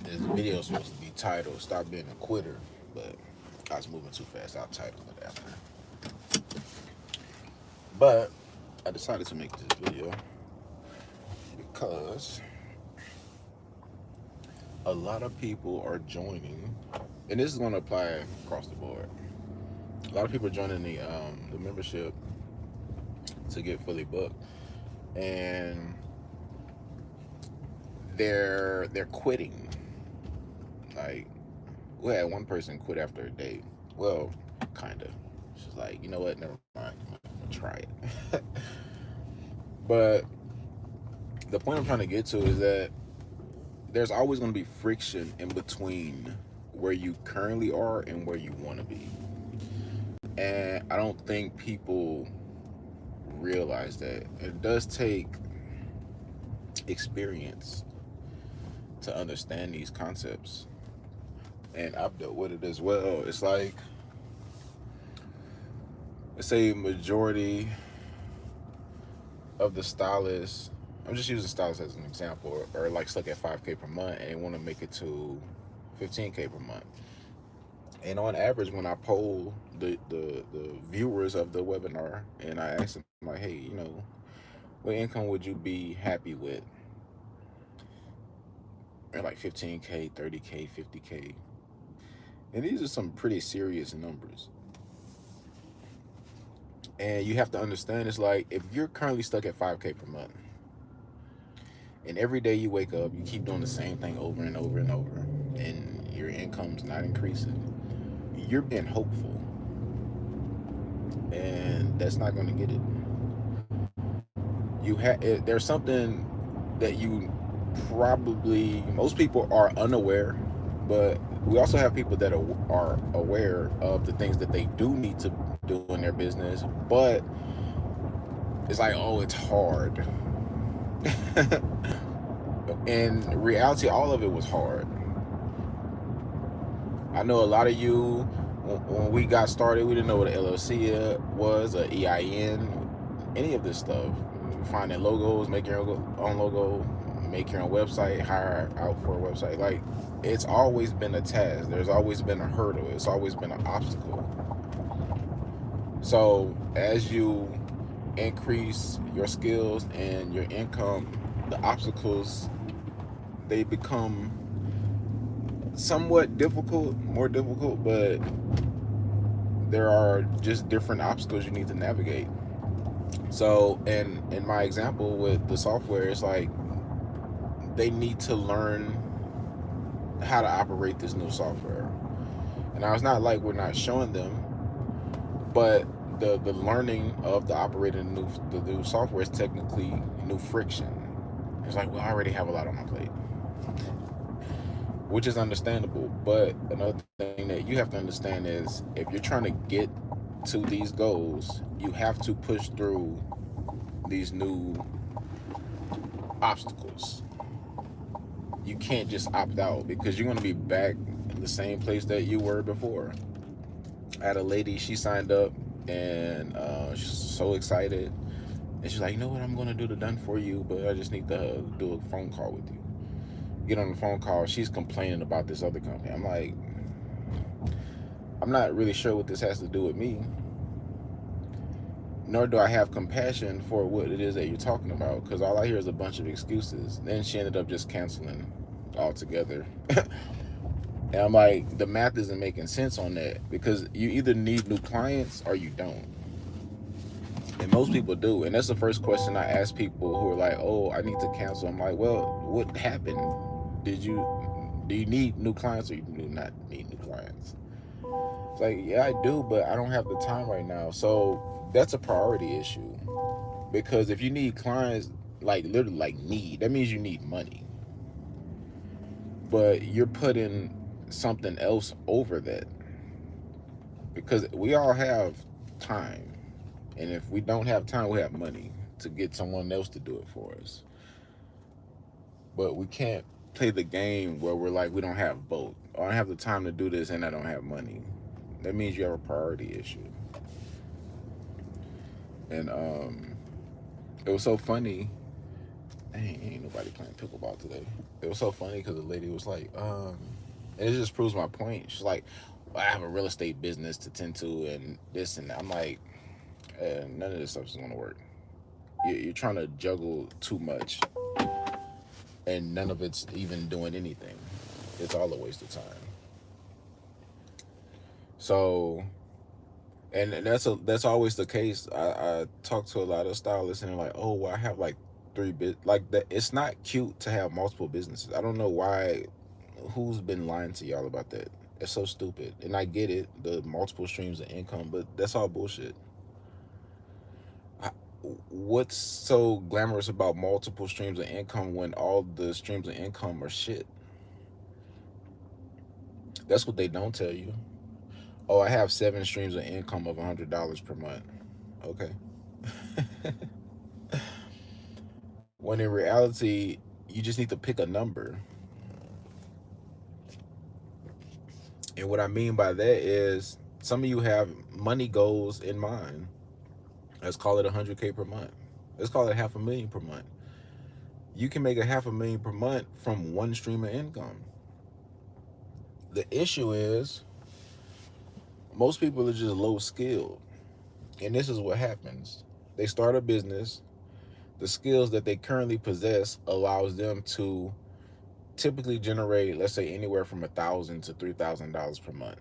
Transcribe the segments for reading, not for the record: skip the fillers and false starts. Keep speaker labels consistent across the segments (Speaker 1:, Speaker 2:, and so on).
Speaker 1: This video is supposed to be titled "Stop Being a Quitter," but I was moving too fast. I'll title it after. But I decided to make this video because a lot of people are joining, and this is going to apply across the board. A lot of people are joining the membership to get fully booked, and they're quitting. Like, we had one person quit after a date. Well, kind of. She's like, you know what? Never mind. I'm gonna try it. But the point I'm trying to get to is that there's always going to be friction in between where you currently are and where you want to be. And I don't think people realize that it does take experience to understand these concepts. And I've dealt with it as well. It's like, let's say majority of the stylists, I'm just using stylists as an example, are like stuck at 5K per month and want to make it to 15K per month. And on average, when I poll the viewers of the webinar and I ask them, like, hey, what income would you be happy with? They're like 15K, 30K, 50K. And these are some pretty serious numbers. And you have to understand, it's like, if you're currently stuck at 5K per month, and every day you wake up, you keep doing the same thing over and over and over, and your income's not increasing, you're being hopeful. And that's not going to get it. There's something that you probably, most people are unaware, but we also have people that are aware of the things that they do need to do in their business, but it's like, oh, it's hard. In reality, all of it was hard. I know a lot of you, when we got started, we didn't know what an LLC was, a EIN, any of this stuff. Finding logos, make your own logo, make your own website, hire out for a website. Like, it's always been a task. There's always been a hurdle. It's always been an obstacle. So as you increase your skills and your income, the obstacles, they become somewhat difficult, more difficult, but there are just different obstacles you need to navigate. So in my example with the software, it's like they need to learn how to operate this new software. And now, it's not like we're not showing them, but the learning of the operating the new software is technically new friction. It's like, well, I already have a lot on my plate, which is understandable. But another thing that you have to understand is, if you're trying to get to these goals, you have to push through these new obstacles. You can't just opt out, because you're going to be back in the same place that you were before. I had a lady, she signed up, and she's so excited. And she's like, you know what, I'm going to do the done for you, but I just need to do a phone call with you. Get on the phone call, she's complaining about this other company. I'm like, I'm not really sure what this has to do with me, nor do I have compassion for what it is that you're talking about, because all I hear is a bunch of excuses. Then she ended up just canceling altogether. And I'm like, the math isn't making sense on that, because you either need new clients or you don't. And most people do. And that's the first question I ask people who are like, oh, I need to cancel. I'm like, well, what happened? Do you need new clients, or you do not need new clients? It's like, yeah, I do, but I don't have the time right now. So that's a priority issue. Because if you need clients, like literally like need, that means you need money. But you're putting something else over that. Because we all have time. And if we don't have time, we have money to get someone else to do it for us. But we can't play the game where we're like, we don't have both. I don't have the time to do this and I don't have money. That means you have a priority issue. And it was so funny ain't nobody playing pickleball today. It was so funny because the lady was like, and it just proves my point. She's like, well, I have a real estate business to tend to, and this and that. I'm like, none of this stuff is gonna work. You're trying to juggle too much, and none of it's even doing anything. It's all a waste of time. So, and that's always the case. I talk to a lot of stylists, and they're like, oh, well, I have like three like that. It's not cute to have multiple businesses. I don't know why. Who's been lying to y'all about that? It's so stupid. And I get it, the multiple streams of income, but that's all bullshit. What's so glamorous about multiple streams of income when all the streams of income are shit? That's what they don't tell you. Oh, I have 7 streams of income of $100 per month. Okay. When in reality, you just need to pick a number. And what I mean by that is some of you have money goals in mind. Let's call it 100K per month. Let's call it $500,000 per month. You can make $500,000 per month from one stream of income. The issue is most people are just low skilled. And this is what happens. They start a business. The skills that they currently possess allows them to typically generate, let's say, anywhere from $1,000 to $3,000 per month.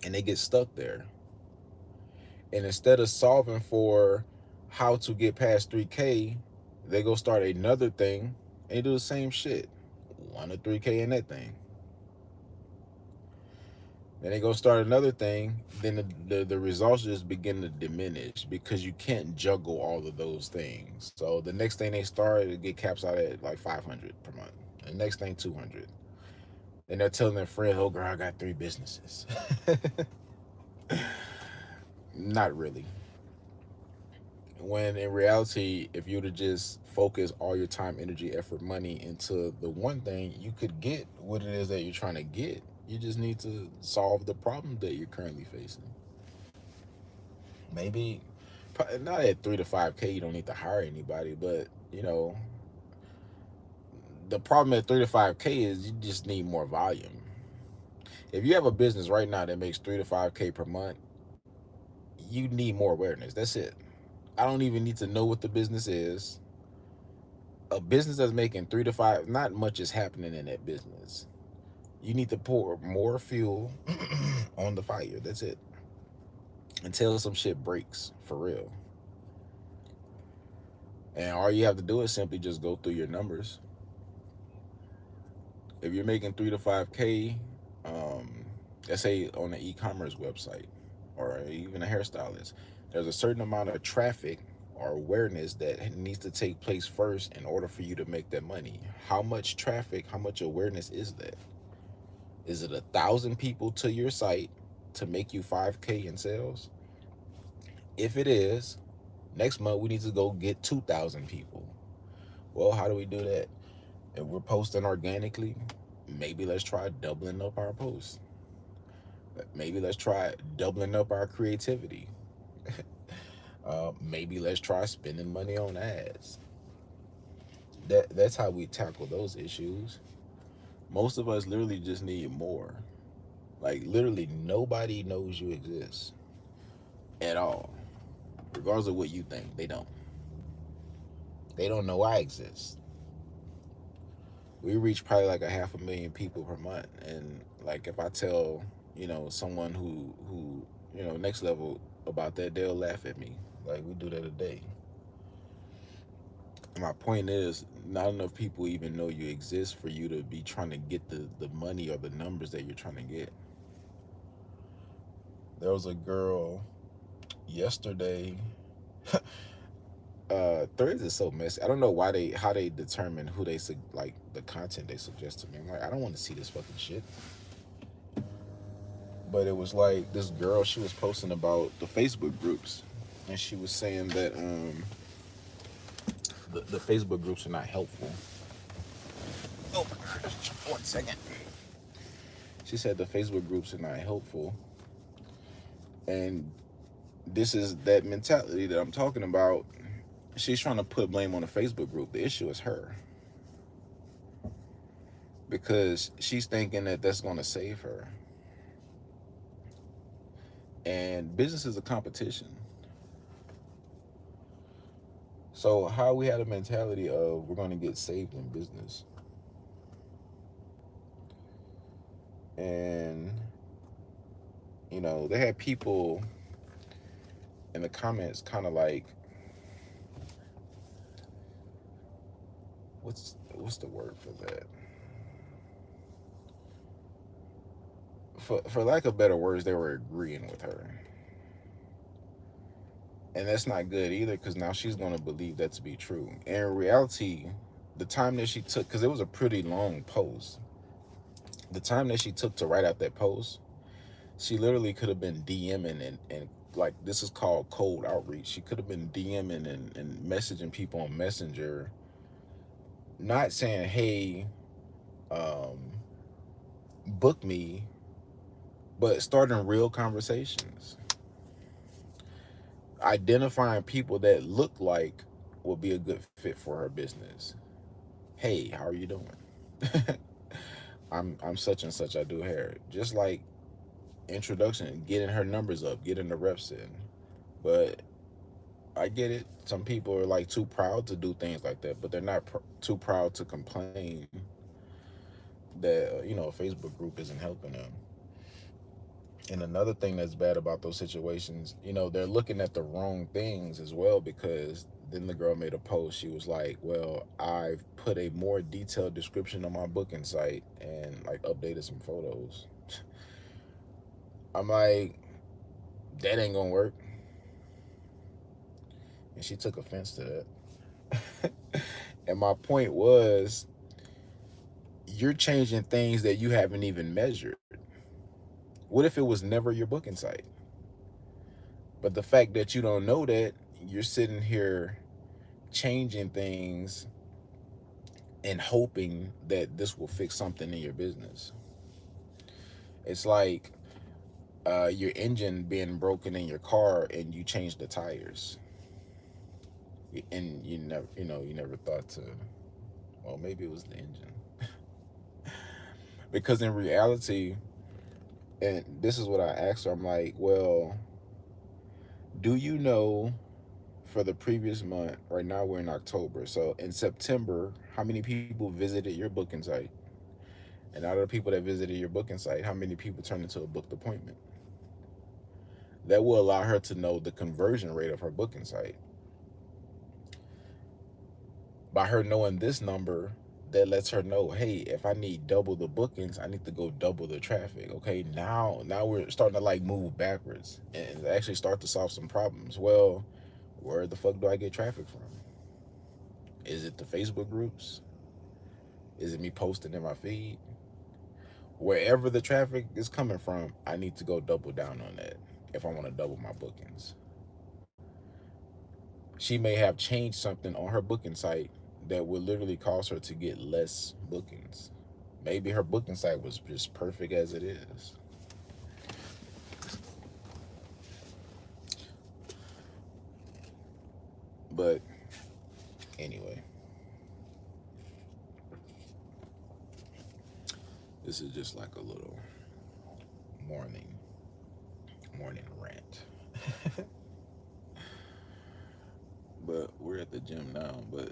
Speaker 1: And they get stuck there. And instead of solving for how to get past 3K, they go start another thing and do the same shit. 1 to 3K in that thing. Then they go start another thing, then the results just begin to diminish because you can't juggle all of those things. So the next thing they start, it get caps out at like 500 per month. The next thing 200. And they're telling their friends, oh girl, I got 3 businesses. Not really. When in reality, if you were to just focus all your time, energy, effort, money into the one thing, you could get what it is that you're trying to get. You just need to solve the problem that you're currently facing. Maybe not at 3 to 5K, you don't need to hire anybody, but the problem at 3 to 5K is you just need more volume. If you have a business right now that makes 3 to 5K per month, you need more awareness. That's it. I don't even need to know what the business is. A business that's making 3 to 5, not much is happening in that business. You need to pour more fuel on the fire. That's it. Until some shit breaks for real. And all you have to do is simply just go through your numbers. If you're making 3 to 5K, let's say on an e-commerce website or even a hairstylist, there's a certain amount of traffic or awareness that needs to take place first in order for you to make that money. How much traffic, how much awareness is that? Is it 1,000 people to your site to make you 5K in sales? If it is, next month we need to go get 2,000 people. Well, how do we do that? If we're posting organically, maybe let's try doubling up our posts. Maybe let's try doubling up our creativity. Maybe let's try spending money on ads. That's how we tackle those issues. Most of us literally just need more. Like literally nobody knows you exist at all. Regardless of what you think, they don't. They don't know I exist. We reach probably like 500,000 people per month, and like if I tell someone who next level about that, they'll laugh at me. Like we do that a day. My point is, not enough people even know you exist for you to be trying to get the money or the numbers that you're trying to get. There was a girl yesterday. Threads is so messy. I don't know how they determine who they like the content they suggest to me. I'm like, I don't want to see this fucking shit. But it was like this girl, she was posting about the Facebook groups, and she was saying that the Facebook groups are not helpful. Oh, 1 second. She said the Facebook groups are not helpful, and this is that mentality that I'm talking about. she's trying to put blame on the Facebook group. The issue is her, because she's thinking that that's going to save her. And business is a competition. So how we had a mentality of we're going to get saved in business. And they had people in the comments kind of like, what's the word for that? For lack of better words, they were agreeing with her. And that's not good either, because now she's going to believe that to be true. And in reality, the time that she took, because it was a pretty long post, the time that she took to write out that post, she literally could have been DMing and like, this is called cold outreach. She could have been DMing and messaging people on Messenger, not saying, hey, um, book me, but starting real conversations, identifying people that look like will be a good fit for her business. Hey, how are you doing? I'm such and such. I do hair. Just like introduction, getting her numbers up, getting the reps in. But I get it. Some people are like too proud to do things like that, but they're not too proud to complain that a Facebook group isn't helping them. And another thing that's bad about those situations, they're looking at the wrong things as well, because then the girl made a post. She was like, well, I've put a more detailed description on my booking site and like updated some photos. I'm like, that ain't gonna work. And she took offense to that. And my point was, you're changing things that you haven't even measured. What if it was never your booking site? But the fact that you don't know that, you're sitting here changing things and hoping that this will fix something in your business. It's like your engine being broken in your car and you change the tires, and you never thought to, well, maybe it was the engine. Because in reality, and this is what I asked her, I'm like, well, do you know, for the previous month, right now we're in October, so in September, how many people visited your booking site? And out of the people that visited your booking site, how many people turned into a booked appointment? That will allow her to know the conversion rate of her booking site. By her knowing this number, that lets her know, hey, if I need double the bookings, I need to go double the traffic. Okay, now we're starting to like move backwards and actually start to solve some problems. Well, where the fuck do I get traffic from? Is it the Facebook groups? Is it me posting in my feed? Wherever the traffic is coming from, I need to go double down on that if I want to double my bookings. She may have changed something on her booking site that would literally cause her to get less bookings. Maybe her booking site was just perfect as it is. But anyway, this is just like a little morning rant. But we're at the gym now, but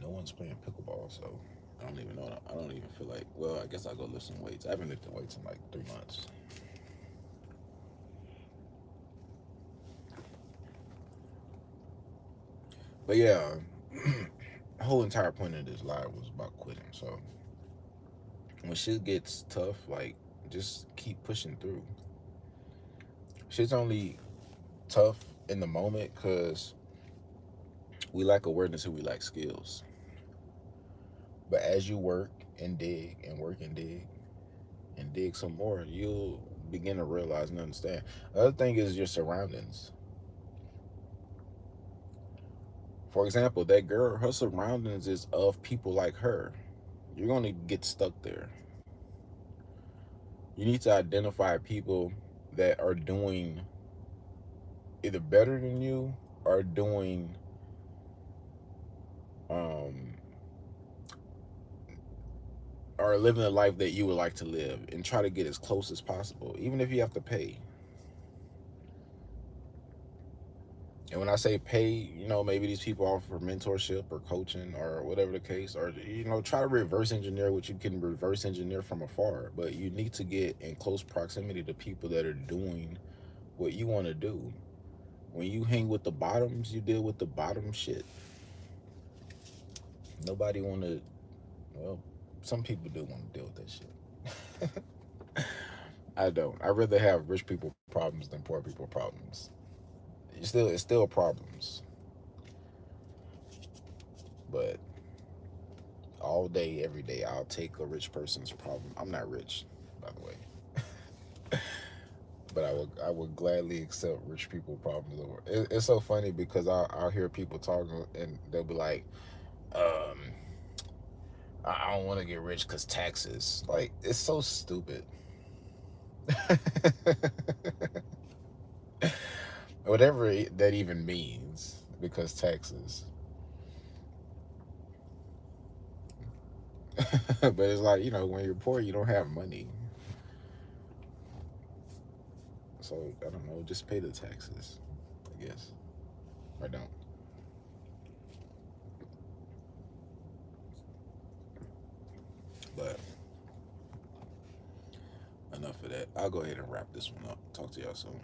Speaker 1: no one's playing pickleball, so I don't even know. I don't even feel like, well, I guess I'll go lift some weights. I haven't lifted weights in like 3 months. But yeah, the whole entire point of this live was about quitting. So when shit gets tough, like, just keep pushing through. Shit's only tough in the moment because we lack awareness and we lack skills. But as you work and dig and work and dig some more, you'll begin to realize and understand. The other thing is your surroundings. For example, that girl, her surroundings is of people like her. You're going to get stuck there. You need to identify people that are doing either better than you are doing um are living the life that you would like to live and try to get as close as possible, even if you have to pay. And when I say pay, maybe these people offer mentorship or coaching or whatever the case, or try to reverse engineer what you can reverse engineer from afar. But you need to get in close proximity to people that are doing what you want to do. When you hang with the bottoms, you deal with the bottom shit. Nobody want to. Well, some people do want to deal with that shit. I don't. I rather have rich people problems than poor people problems. It's still problems, but all day, every day, I'll take a rich person's problem. I'm not rich, by the way, but I would gladly accept rich people problems. It's so funny because I'll hear people talking and they'll be like, um, I don't want to get rich because taxes. Like, it's so stupid. Whatever that even means, because taxes. But it's like, when you're poor, you don't have money. So, I don't know, just pay the taxes, I guess. Or don't. But enough of that. I'll go ahead and wrap this one up. Talk to y'all soon.